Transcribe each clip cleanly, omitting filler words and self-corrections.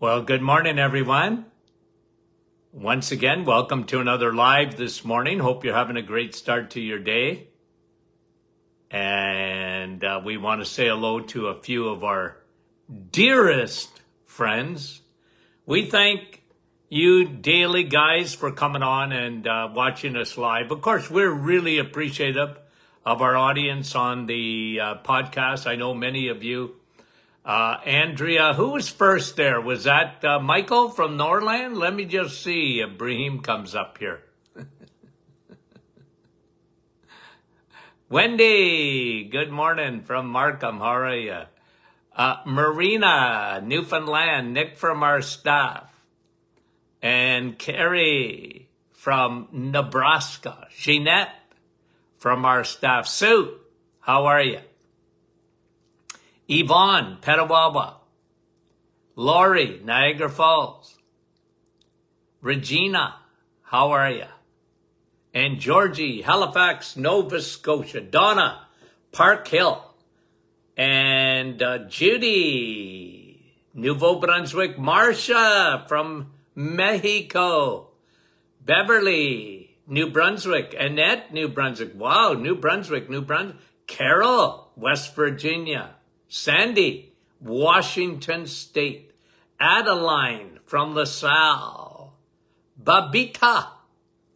Well, good morning, everyone. Once again, welcome to another live this morning. Hope you're having a great start to your day. And we want to say hello to a few of our dearest friends. We thank you daily, guys, for coming on and watching us live. Of course, we're really appreciative of our audience on the podcast. I know many of you. Andrea, who was first there? Was that Michael from Norland? Let me just see if Brahim comes up here. Wendy, good morning from Markham. How are you? Marina, Newfoundland, Nick from our staff. And Carrie from Nebraska. Jeanette from our staff. Sue, how are you? Yvonne, Petawawa. Lori, Niagara Falls. Regina, how are you? And Georgie, Halifax, Nova Scotia. Donna, Park Hill. And Judy, Nouveau Brunswick. Marcia from Mexico. Beverly, New Brunswick. Annette, New Brunswick. Wow, New Brunswick, New Brunswick. Carol, West Virginia. Sandy, Washington State. Adeline from LaSalle. Babita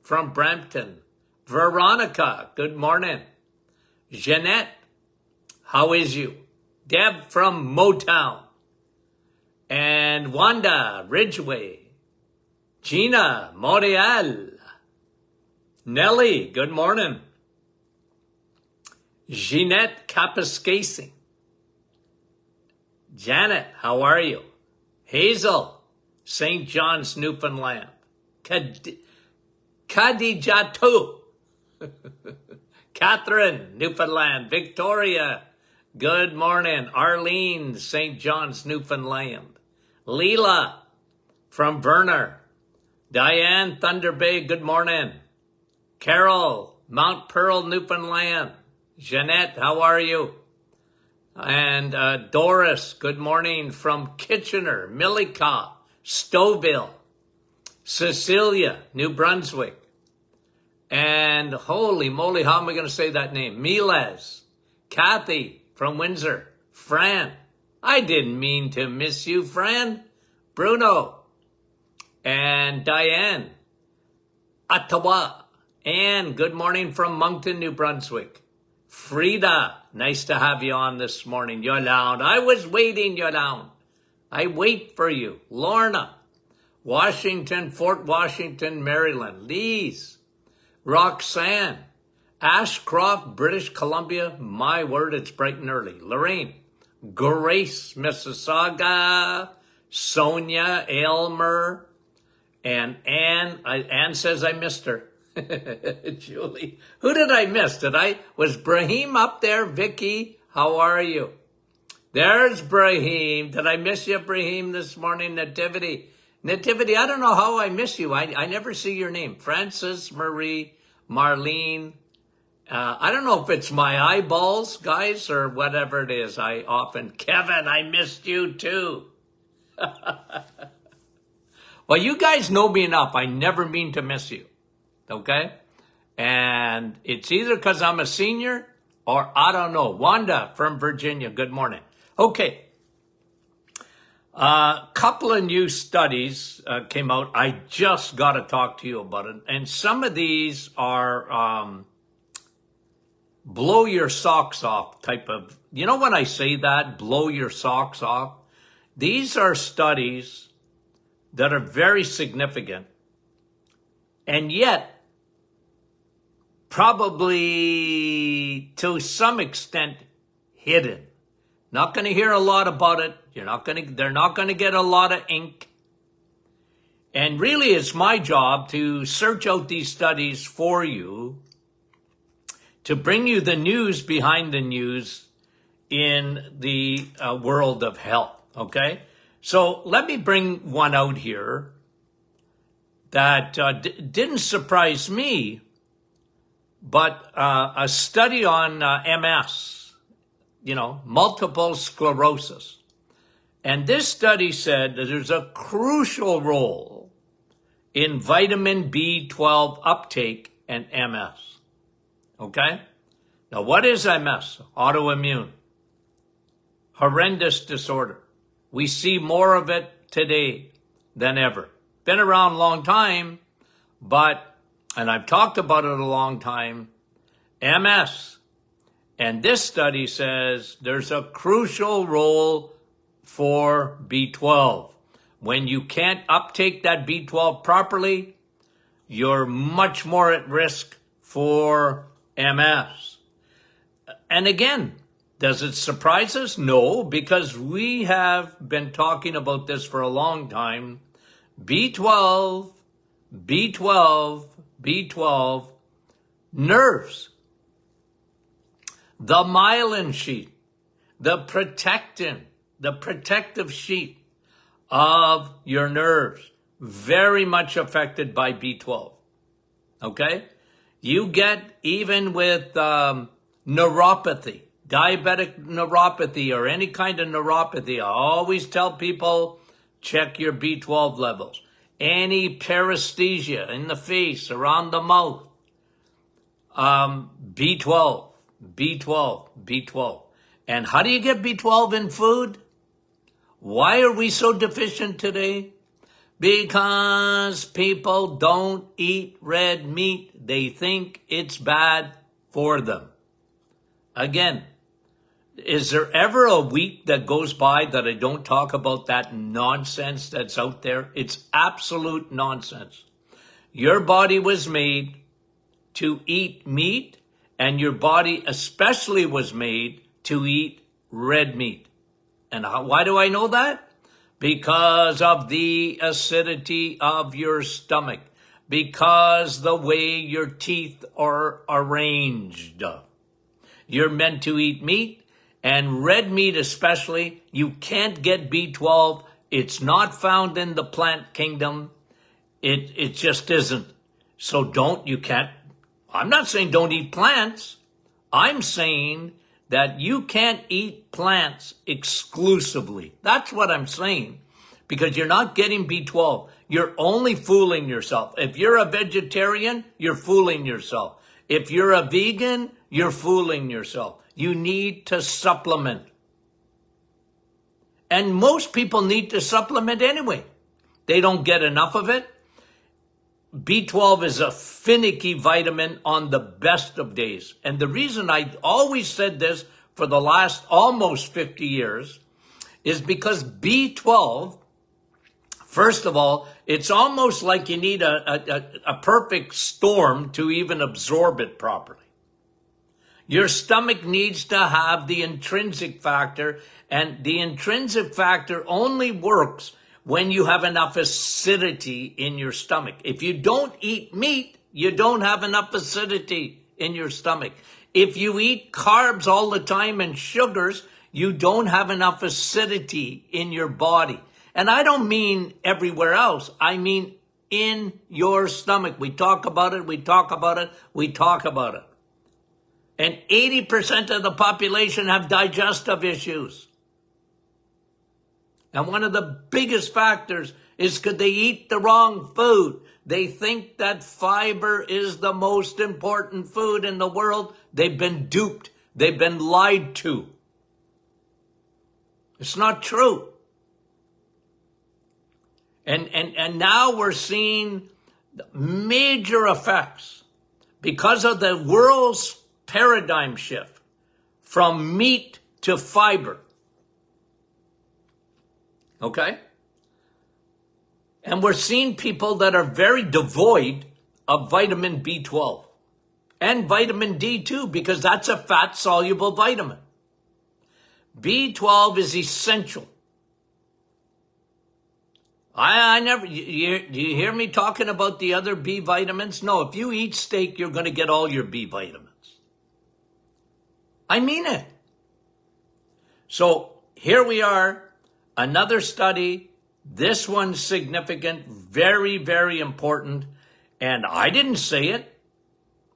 from Brampton. Veronica, good morning. Jeanette, how is you? Deb from Motown. And Wanda, Ridgeway. Gina, Montreal. Nellie, good morning. Jeanette Kapuskasing. Janet, how are you? Hazel, St. John's, Newfoundland. Kadijatu. Catherine, Newfoundland. Victoria, good morning. Arlene, St. John's, Newfoundland. Leela from Verner. Diane, Thunder Bay, good morning. Carol, Mount Pearl, Newfoundland. Jeanette, how are you? And Doris, good morning from Kitchener. Millica, Stouffville. Cecilia, New Brunswick. And holy moly, how am I going to say that name? Miles. Kathy from Windsor. Fran, I didn't mean to miss you, Fran. Bruno. And Diane. Ottawa. Anne, good morning from Moncton, New Brunswick. Frida, nice to have you on this morning. Yolande, I was waiting, Yolande. I wait for you. Lorna, Washington, Fort Washington, Maryland. Lise, Roxanne, Ashcroft, British Columbia. My word, it's bright and early. Lorraine, Grace, Mississauga. Sonia, Aylmer, and Anne. Anne says I missed her. Julie, who did I miss? Was Brahim up there? Vicky, how are you? There's Brahim. Did I miss you, Brahim, this morning? Nativity, I don't know how I miss you. I never see your name. Frances, Marie, Marlene. I don't know if it's my eyeballs, guys, or whatever it is. Kevin, I missed you too. Well, you guys know me enough. I never mean to miss you. Okay? And it's either because I'm a senior or I don't know. Wanda from Virginia, good morning. Okay. A couple of new studies came out. I just got to talk to you about it. And some of these are blow your socks off type of, you know when I say that, blow your socks off? These are studies that are very significant. And yet, probably to some extent hidden. Not going to hear a lot about it. They're not going to get a lot of ink. And really it's my job to search out these studies for you, to bring you the news behind the news in the world of health. Okay? So let me bring one out here that didn't surprise me. But a study on MS, multiple sclerosis. And this study said that there's a crucial role in vitamin B12 uptake and MS. Okay? Now, what is MS? Autoimmune. Horrendous disorder. We see more of it today than ever. Been around a long time, but, and I've talked about it a long time, MS. And this study says there's a crucial role for B12. When you can't uptake that B12 properly, you're much more at risk for MS. And again, does it surprise us? No, because we have been talking about this for a long time. B12, nerves. The myelin sheet, the protective sheet of your nerves, very much affected by B12. Okay? You get, even with neuropathy, diabetic neuropathy, or any kind of neuropathy, I always tell people, check your B12 levels. Any paresthesia in the face, around the mouth, B12. And how do you get B12 in food? Why are we so deficient today? Because people don't eat red meat. They think it's bad for them. Again, is there ever a week that goes by that I don't talk about that nonsense that's out there? It's absolute nonsense. Your body was made to eat meat, and your body especially was made to eat red meat. And why do I know that? Because of the acidity of your stomach, because the way your teeth are arranged. You're meant to eat meat, and red meat especially. You can't get B12. It's not found in the plant kingdom. It just isn't. So I'm not saying don't eat plants. I'm saying that you can't eat plants exclusively. That's what I'm saying, because you're not getting B12. You're only fooling yourself. If you're a vegetarian, you're fooling yourself. If you're a vegan, you're fooling yourself. You need to supplement. And most people need to supplement anyway. They don't get enough of it. B12 is a finicky vitamin on the best of days. And the reason I always said this for the last almost 50 years is because B12, first of all, it's almost like you need a perfect storm to even absorb it properly. Your stomach needs to have the intrinsic factor, and the intrinsic factor only works when you have enough acidity in your stomach. If you don't eat meat, you don't have enough acidity in your stomach. If you eat carbs all the time and sugars, you don't have enough acidity in your body. And I don't mean everywhere else. I mean in your stomach. We talk about it. And 80% of the population have digestive issues. And one of the biggest factors is because they eat the wrong food. They think that fiber is the most important food in the world. They've been duped. They've been lied to. It's not true. And now we're seeing major effects because of the world's paradigm shift from meat to fiber. Okay? And we're seeing people that are very devoid of vitamin B12 and vitamin D too, because that's a fat-soluble vitamin. B12 is essential. I never, do you hear me talking about the other B vitamins? No, if you eat steak, you're going to get all your B vitamins. I mean it. So here we are, another study. This one's significant, very, very important. And I didn't say it.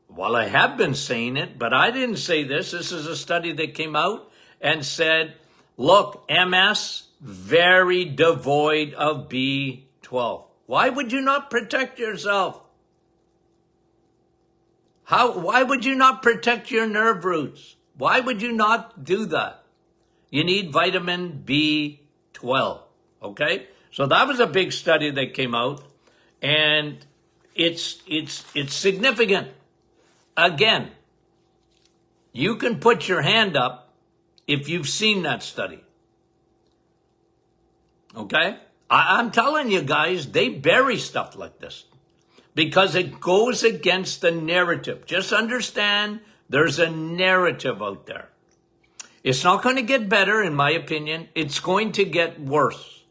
Well, I have been saying it, but I didn't say this. This is a study that came out and said, look, MS very devoid of B12. Why would you not protect yourself? Why would you not protect your nerve roots? Why would you not do that? You need vitamin B12, okay? So that was a big study that came out, and it's significant. Again, you can put your hand up if you've seen that study. Okay? I'm telling you guys, they bury stuff like this because it goes against the narrative. Just understand there's a narrative out there. It's not going to get better, in my opinion. It's going to get worse.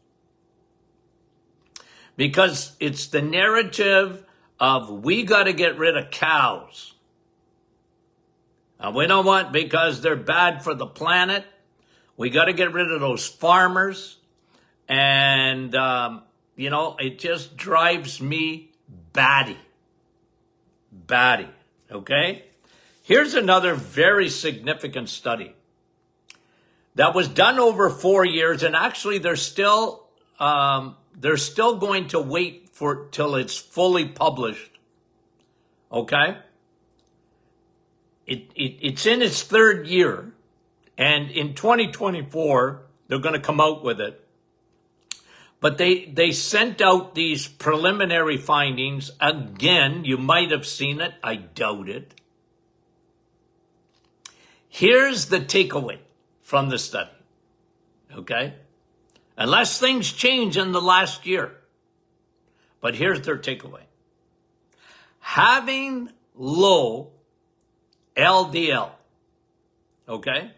Because it's the narrative of we got to get rid of cows. And we don't want, because they're bad for the planet. We got to get rid of those farmers. And, it just drives me batty. Batty, okay? Here's another very significant study that was done over 4 years, and actually they're still going to wait till it's fully published, okay? It's in its third year, and in 2024, they're going to come out with it. But they sent out these preliminary findings. Again, you might have seen it. I doubt it. Here's the takeaway from the study, okay? Unless things change in the last year. But here's their takeaway. Having low LDL, okay?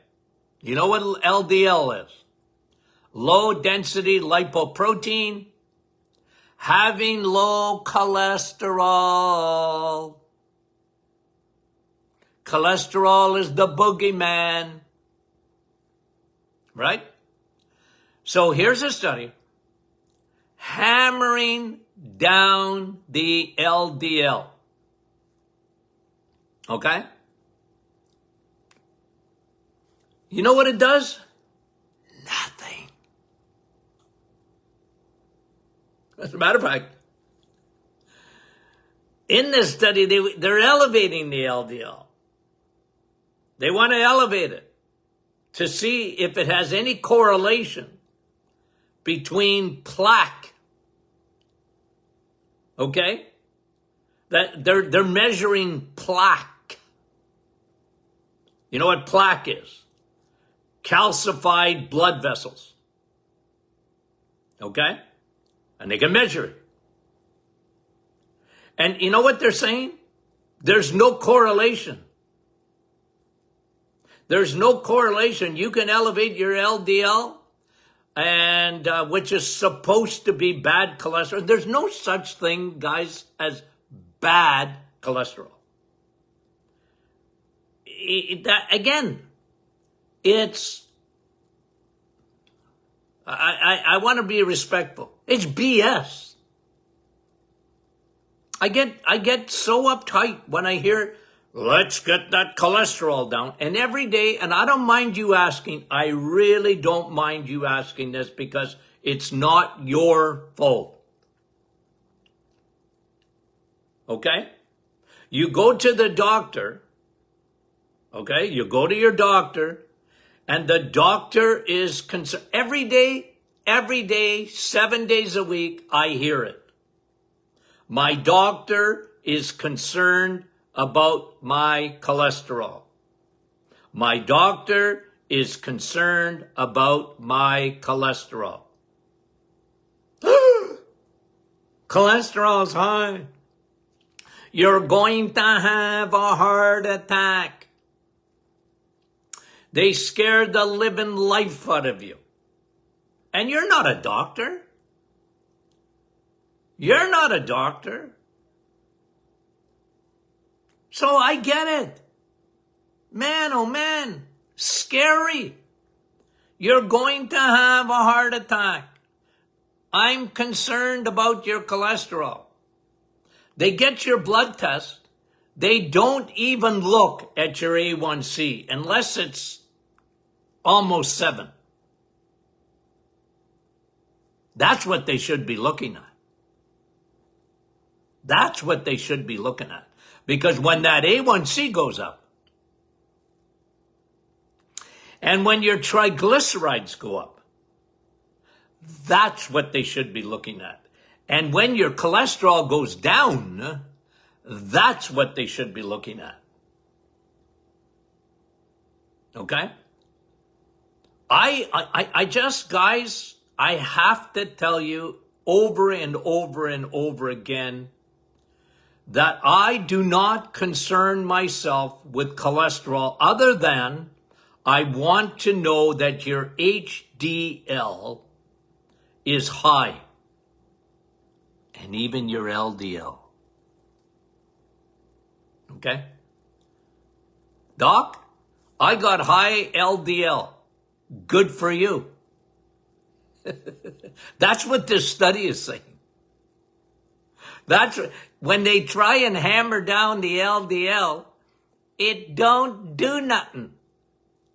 You know what LDL is? Low density lipoprotein, having low cholesterol. Cholesterol is the boogeyman, right? So here's a study hammering down the LDL, okay? You know what it does? Nothing. As a matter of fact, in this study, they're elevating the LDL. They want to elevate it to see if it has any correlation between plaque. Okay? That they're measuring plaque. You know what plaque is? Calcified blood vessels. Okay? And they can measure it. And you know what they're saying? There's no correlation. There's no correlation. You can elevate your LDL, and which is supposed to be bad cholesterol. There's no such thing, guys, as bad cholesterol. I want to be respectful. It's BS. I get so uptight when I hear, let's get that cholesterol down. And every day, and I don't mind you asking, I really don't mind you asking this because it's not your fault. Okay? You go to the doctor, okay? You go to your doctor, and the doctor is concerned. Every day, 7 days a week, I hear it. My doctor is concerned about my cholesterol. My doctor is concerned about my cholesterol. Cholesterol's high. You're going to have a heart attack. They scared the living life out of you. And you're not a doctor. You're not a doctor. So I get it. Man, oh man, scary. You're going to have a heart attack. I'm concerned about your cholesterol. They get your blood test. They don't even look at your A1C unless it's almost 7. That's what they should be looking at. That's what they should be looking at. Because when that A1C goes up, and when your triglycerides go up, that's what they should be looking at. And when your cholesterol goes down, that's what they should be looking at. Okay? I just, guys, I have to tell you over and over and over again that I do not concern myself with cholesterol other than I want to know that your HDL is high and even your LDL. Okay? Doc, I got high LDL. Good for you. That's what this study is saying. That's when they try and hammer down the LDL, it don't do nothing.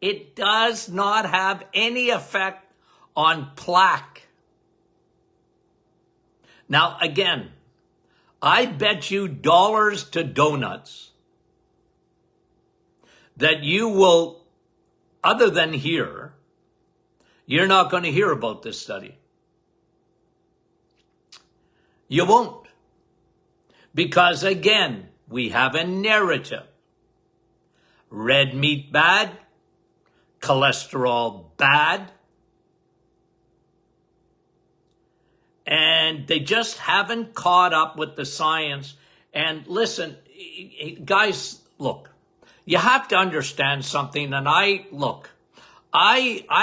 It does not have any effect on plaque. Now, again, I bet you dollars to donuts that you will, other than here, you're not going to hear about this study. You won't. Because again, we have a narrative. Red meat bad, cholesterol bad, and they just haven't caught up with the science. And listen, guys, look, you have to understand something. And I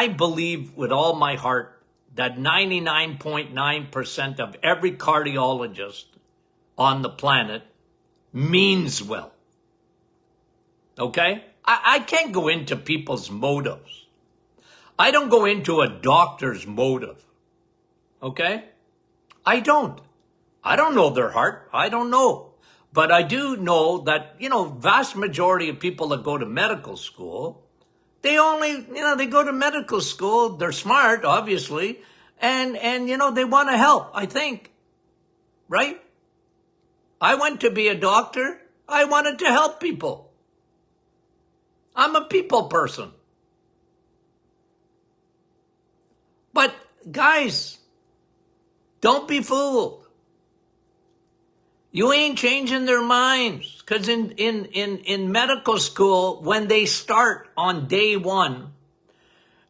believe with all my heart that 99.9% of every cardiologist on the planet means well. Okay? I can't go into people's motives. I don't go into a doctor's motive. Okay? I don't know their heart. I don't know. But I do know that, vast majority of people that go to medical school, they go to medical school. They're smart, obviously. And they want to help, I think. Right? I went to be a doctor. I wanted to help people. I'm a people person. But guys, don't be fooled. You ain't changing their minds. Because in medical school, when they start on day one,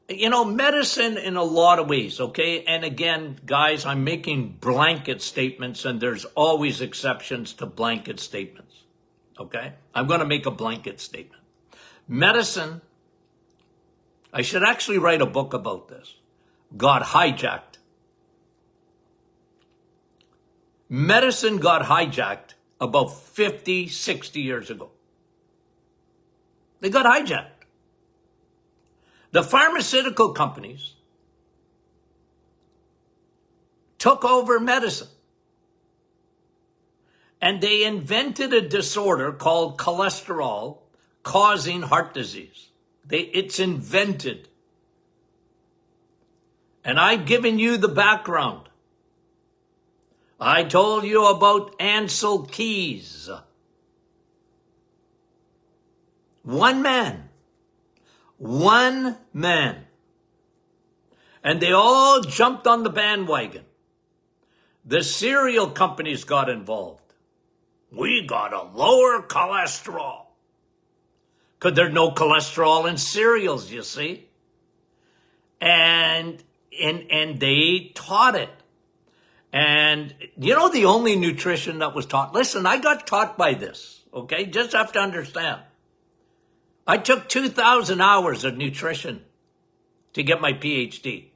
medicine in a lot of ways, okay? And again, guys, I'm making blanket statements, and there's always exceptions to blanket statements, okay? I'm going to make a blanket statement. Medicine, I should actually write a book about this, got hijacked. Medicine got hijacked about 50, 60 years ago. They got hijacked. The pharmaceutical companies took over medicine. And they invented a disorder called cholesterol causing heart disease. It's invented. And I've given you the background. I told you about Ancel Keys. One man. And they all jumped on the bandwagon. The cereal companies got involved. We got to lower cholesterol. Because there's no cholesterol in cereals, you see. And they taught it. And the only nutrition that was taught, listen, I got taught by this, okay? Just have to understand. I took 2,000 hours of nutrition to get my PhD,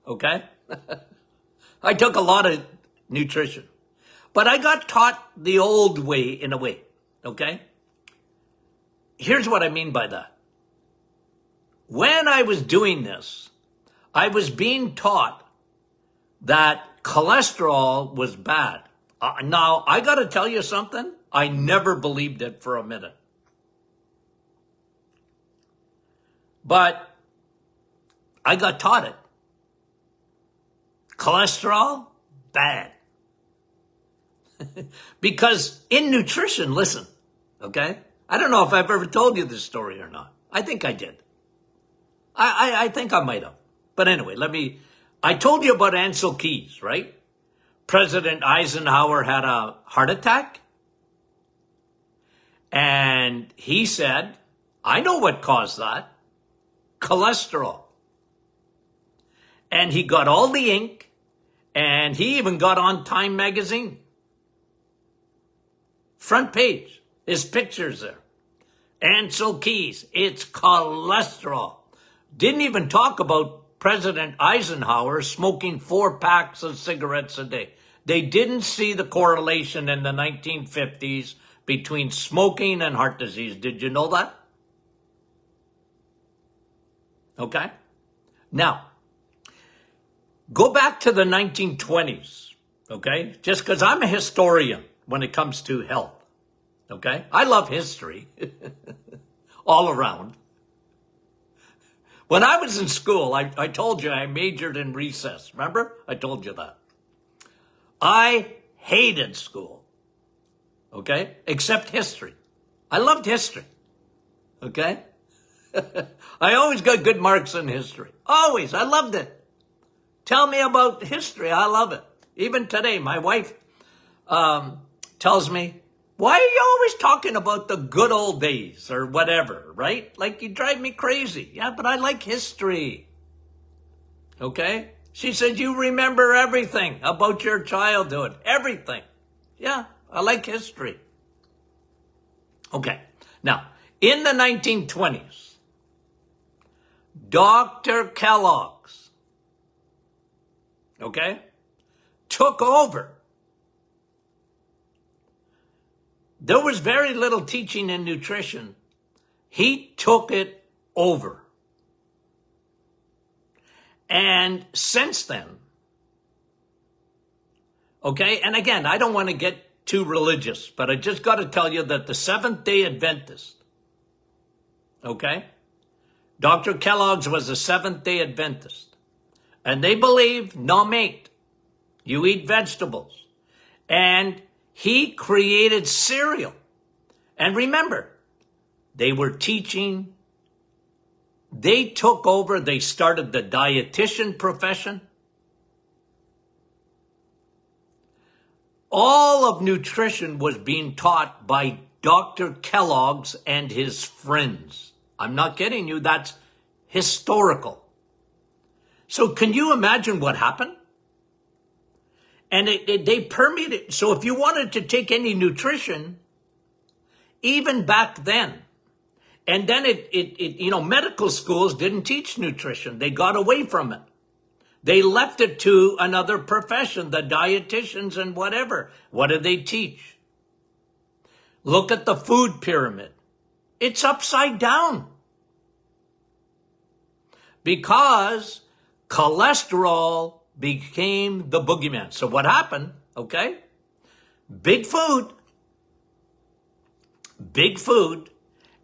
okay? I took a lot of nutrition. But I got taught the old way in a way, okay? Here's what I mean by that. When I was doing this, I was being taught that cholesterol was bad. Now, I got to tell you something. I never believed it for a minute. But I got taught it. Cholesterol, bad. Because in nutrition, listen, okay? I don't know if I've ever told you this story or not. I think I did. I think I might have. But anyway, I told you about Ancel Keys, right? President Eisenhower had a heart attack. And he said, I know what caused that. Cholesterol. And he got all the ink. And he even got on Time magazine. Front page. His picture's there. Ancel Keys. It's cholesterol. Didn't even talk about President Eisenhower smoking 4 packs of cigarettes a day. They didn't see the correlation in the 1950s between smoking and heart disease. Did you know that? Okay. Now, go back to the 1920s. Okay. Just because I'm a historian when it comes to health. Okay. I love history all around. When I was in school, I told you I majored in recess. Remember? I told you that. I hated school. Okay? Except history. I loved history. Okay? I always got good marks in history. Always. I loved it. Tell me about history. I love it. Even today, my wife tells me, why are you always talking about the good old days or whatever, right? Like you drive me crazy. Yeah, but I like history. Okay? She said, you remember everything about your childhood. Everything. Yeah, I like history. Okay. Now, in the 1920s, Dr. Kellogg's, okay, took over. There was very little teaching in nutrition. He took it over. And since then, okay, and again, I don't want to get too religious, but I just got to tell you that the Seventh-day Adventist, okay, Dr. Kellogg's was a Seventh-day Adventist, and they believe no meat. You eat vegetables. And he created cereal. And remember, they were teaching. They took over. They started the dietitian profession. All of nutrition was being taught by Dr. Kellogg's and his friends. I'm not kidding you. That's historical. So can you imagine what happened? And they permeated. So if you wanted to take any nutrition, even back then, and then medical schools didn't teach nutrition. They got away from it. They left it to another profession, the dietitians and whatever. What do they teach? Look at the food pyramid. It's upside down. Because cholesterol became the boogeyman. So what happened, okay? Big food,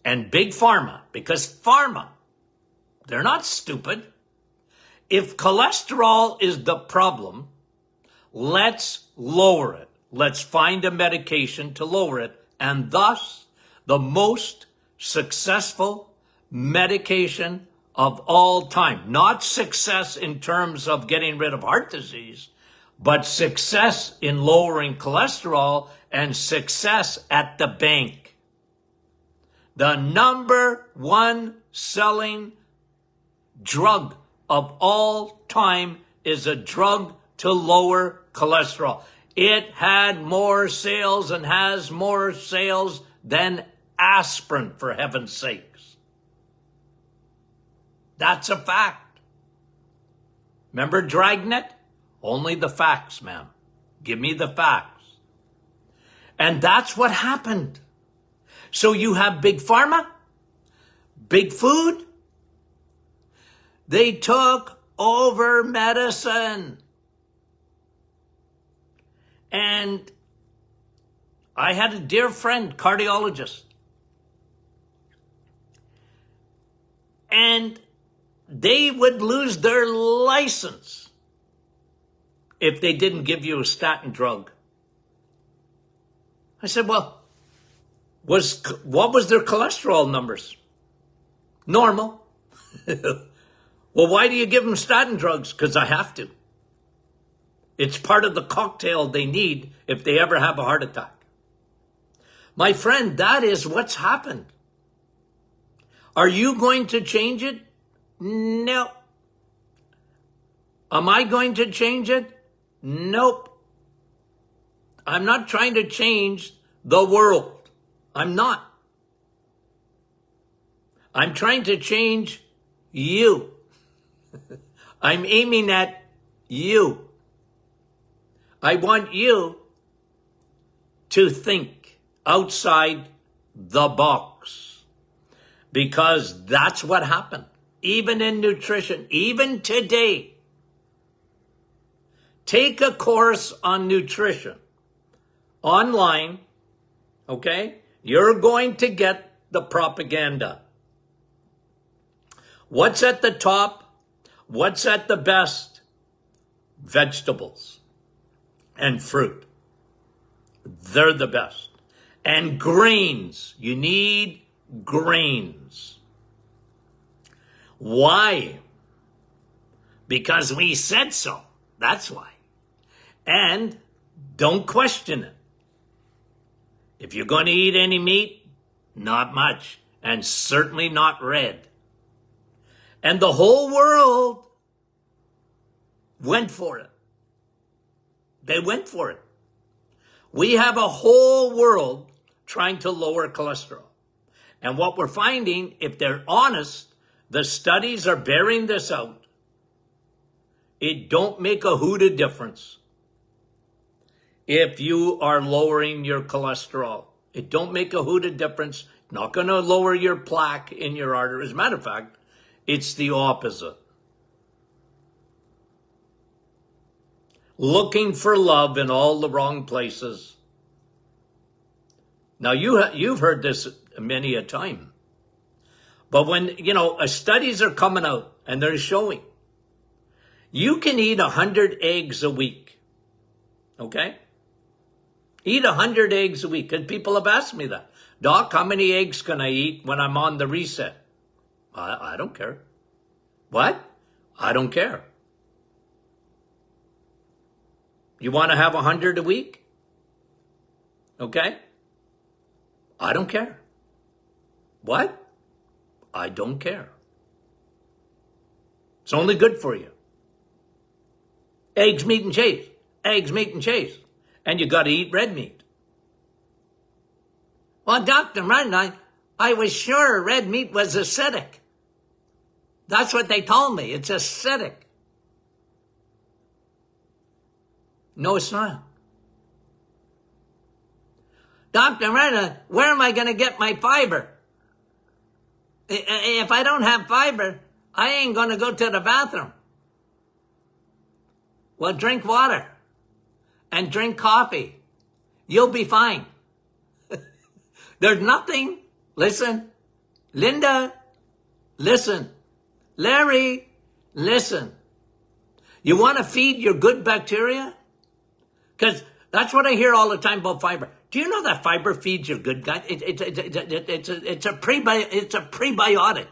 and big pharma, because pharma, they're not stupid. If cholesterol is the problem, let's lower it. Let's find a medication to lower it. And thus, the most successful medication of all time. Not success in terms of getting rid of heart disease, but success in lowering cholesterol and success at the bank. The number one selling drug of all time is a drug to lower cholesterol. It had more sales and has more sales than aspirin, for heaven's sakes. That's a fact. Remember Dragnet? Only the facts, ma'am. Give me the facts. And that's what happened. So you have big pharma, big food. They took over medicine. And I had a dear friend, cardiologist. And they would lose their license if they didn't give you a statin drug? I said, well, what was their cholesterol numbers? Normal. Well, why do you give them statin drugs? Because I have to. It's part of the cocktail they need if they ever have a heart attack. My friend, that is what's happened. Are you going to change it? No. Am I going to change it? Nope. I'm not trying to change the world. I'm not. I'm trying to change you. I'm aiming at you. I want you to think outside the box, because that's what happened. Even in nutrition, even today, take a course on nutrition online, okay? You're going to get the propaganda. What's at the top? What's at the best? Vegetables and fruit. They're the best. And grains. You need grains. Why? Because we said so. That's why. And don't question it. If you're going to eat any meat, not much. And certainly not red. And the whole world went for it. They went for it. We have a whole world trying to lower cholesterol. And what we're finding, if they're honest, the studies are bearing this out. It don't make a hoot of difference if you are lowering your cholesterol. It don't make a hoot of difference. Not going to lower your plaque in your artery. As a matter of fact, it's the opposite. Looking for love in all the wrong places. Now, you've heard this many a time. But when, studies are coming out and they're showing, you can eat 100 eggs a week. Okay? Eat 100 eggs a week. And people have asked me that. Doc, how many eggs can I eat when I'm on the reset? I don't care. What? I don't care. You want to have 100 a week? Okay? I don't care. What? I don't care. It's only good for you. Eggs, meat, and cheese. Eggs, meat, and cheese. And you got to eat red meat. Well, Dr. Martin, I was sure red meat was acidic. That's what they told me. It's acidic. No, it's not. Dr. Martin, where am I going to get my fiber? If I don't have fiber, I ain't going to go to the bathroom. Well, drink water and drink coffee. You'll be fine. There's nothing. Listen. Linda, listen. Larry, listen. You want to feed your good bacteria? Because that's what I hear all the time about fiber. Do you know that fiber feeds your good gut? It's a prebiotic.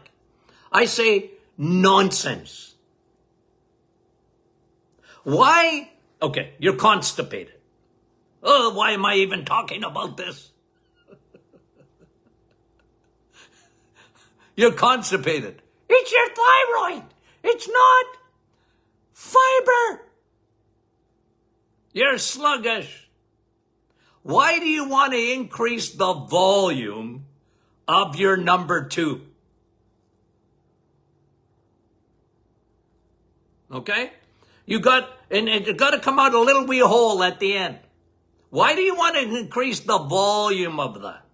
I say nonsense. Why? Okay, you're constipated. Oh, why am I even talking about this? You're constipated. It's your thyroid. It's not fiber. You're sluggish. Why do you want to increase the volume of your number 2? Okay? You got to come out a little wee hole at the end. Why do you want to increase the volume of that?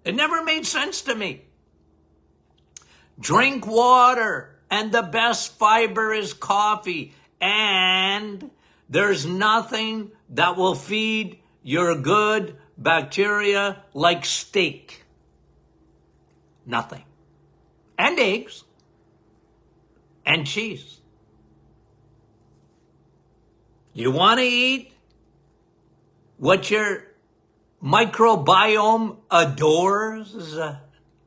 It never made sense to me. Drink water, and the best fiber is coffee. And there's nothing that will feed your good bacteria like steak. Nothing. And eggs. and cheese. You want to eat what your microbiome adores?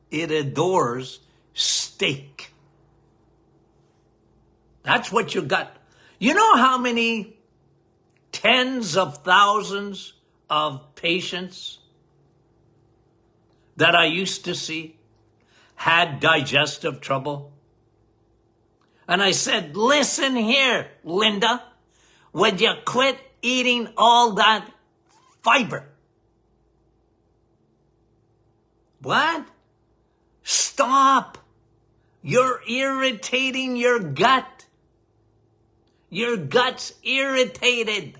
It adores steak. That's what you got. You know how many tens of thousands of patients that I used to see had digestive trouble? And I said, listen here, Linda, would you quit eating all that fiber? What? Stop. You're irritating your gut. Your gut's irritated.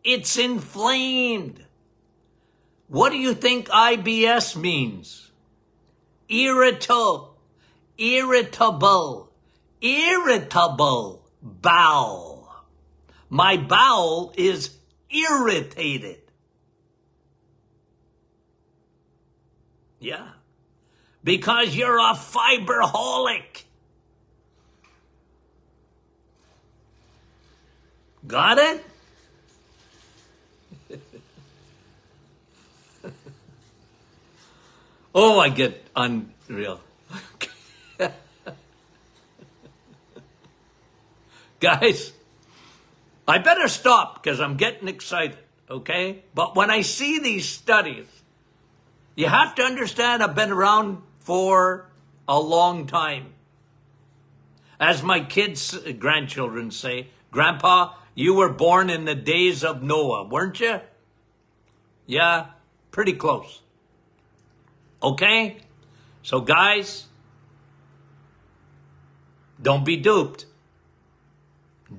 It's inflamed. What do you think IBS means? Irritable bowel. My bowel is irritated. Yeah. Because you're a fiberholic. Got it? Oh, I get unreal. Guys, I better stop because I'm getting excited, okay? But when I see these studies, you have to understand I've been around for a long time. As my kids, grandchildren say, Grandpa, you were born in the days of Noah, weren't you? Yeah, pretty close. Okay? So guys, don't be duped.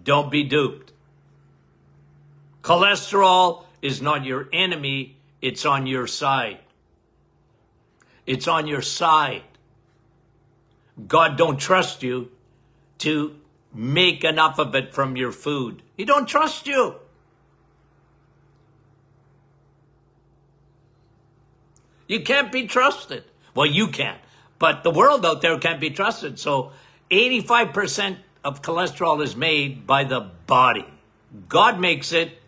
Don't be duped. Cholesterol is not your enemy, it's on your side. It's on your side. God don't trust you to make enough of it from your food. He don't trust you. You can't be trusted. Well, you can't. But the world out there can't be trusted. So 85% of cholesterol is made by the body. God makes it,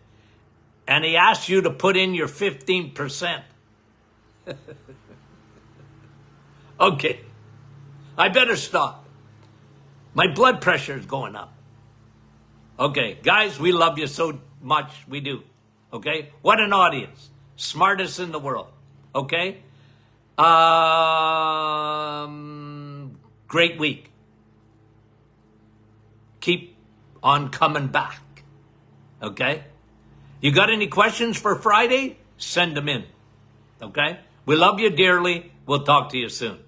and he asks you to put in your 15%. Okay, I better stop. My blood pressure is going up. Okay, guys, we love you so much. We do. Okay, what an audience. Smartest in the world. Okay, great week. Keep on coming back. Okay, you got any questions for Friday? Send them in. Okay, we love you dearly. We'll talk to you soon.